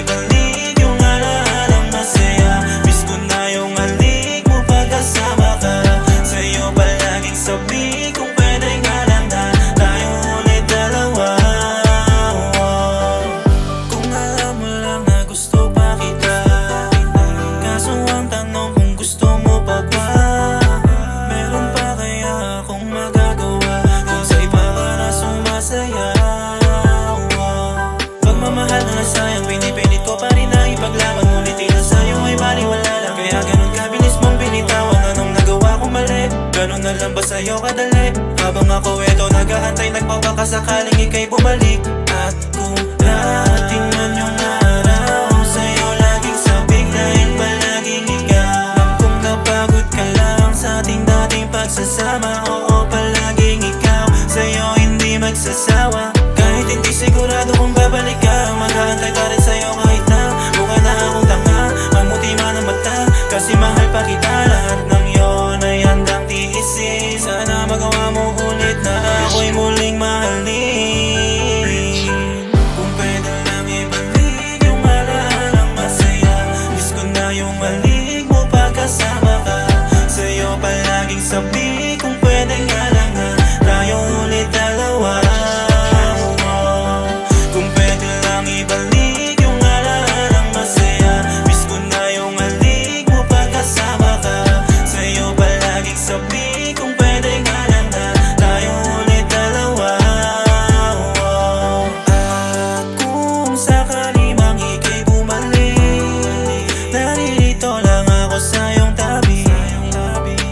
ibalik yung alaalang masaya. Miss ko na yung halik mo pagkasama ka. Sa'yo palaging sabi kung pwede nga lang na tayo ulit dalawa. Kung alam mo lang na gusto pa kita, kaso ang tanong kung gusto mo pa ba. Meron pa kaya akong magagawa kung sa iba ka na sumasaya. Pagmamahal na nasayang, pinipilit ko pa rin na ipaglaban. Ngunit tila sa'yo ay baliwala lang. Kaya ganun kabilis mong binitawan. Anong nagawa ko mali? Ganun na lang ba sa'yo kadali? Habang ako eto nag-aantay, nagpapakasakaling ika'y bumalik. At kung darating man yung araw, sa'yo laging sabik dahil palaging ikaw. Kung napagod ka lang sa ating dating pagsasama, oo palaging ikaw, sa'yo hindi magsasawa. Kahit hindi sigurado kung babalik ka, mag-aantay pa rin sa'yo kahit na mukha na akong tanga. Mamuti man ang mata, kasi mahal pa kita. Lahat ng yon ay handang tiisin. Sana magawa mo ulit na ako'y muling mahalin. Kung pwede lang ibalik yung alaalang masaya. Miss ko na yung halik mo pagkasama ka. Sa'yo palaging sabi kung pwede nga lang na tayo ulit dalawa. Kung pwede lang ibalik yung alaalang masaya. Miss ko na yung halik mo pagkasama ka. Sa'yo palaging sabi kung pwede nga lang na tayo ulit dalawa. At kung sakali mang ika'y bumalik, naririto lang ako sa iyong tabi.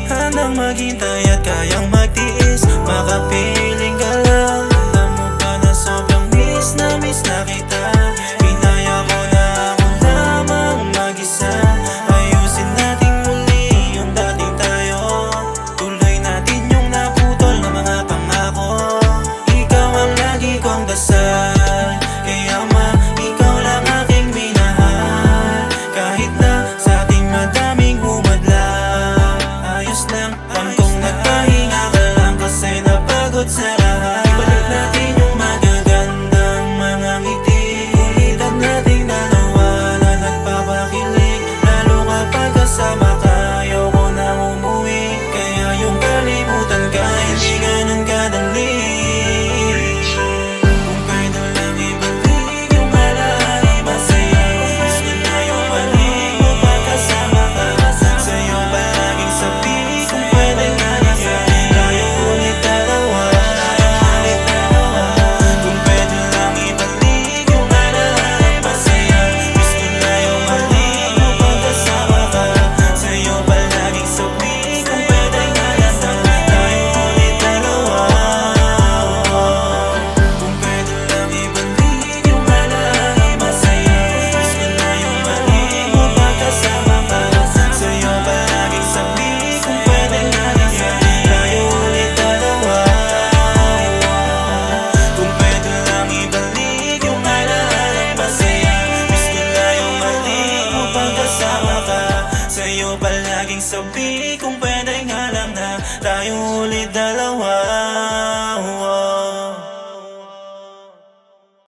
Handang maghintay at kayang magtiis. Makapiling ka lang. Alam mo ba na sobrang miss na kita. Pinaya ko na ako lamang mag-isa. Ayusin natin muli yung dating tayo. Tuloy natin yung naputol na mga pangako. Ikaw ang lagi kong dasal, kaya ikaw lang aking minahal. Kahit na sa ating madaming humadlang, ayos lang kung nagpahinga ka lang kasi napagod sa lahat. Ibalik natin yung magagandang mga ngiti. Ulitan nating dalawa na nagpapakilig. Lalo kapag kasama ka, ayoko nang umuwi. Kaya yung kalimutan ka, hindi ganun kadali. Kung pwede lang ibalik yung alaalang masaya. Miss ko na yung halik mo pagkasama ka. Sa'yo palaging sabi kung pwede nga lang tayo ulit dalawa. Kung pwede lang ibalik yung alaalang masaya. Miss ko na yung halik mo pagkasama ka. Sa'yo palaging sabi kung pwede nga lang tayo ulit dalawa. Kung pwede lang ibalik yung alaalang masaya. Miss ko na yung halik mo pagkasama ka. Sa'yo palaging sabi kung pwede nga lang tayo ulit dalawa. Kung pwede lang ibalik yung alaalang masaya. Miss ko na yung halik mo pagkasama ka. Sa'yo palaging sabi kung pwede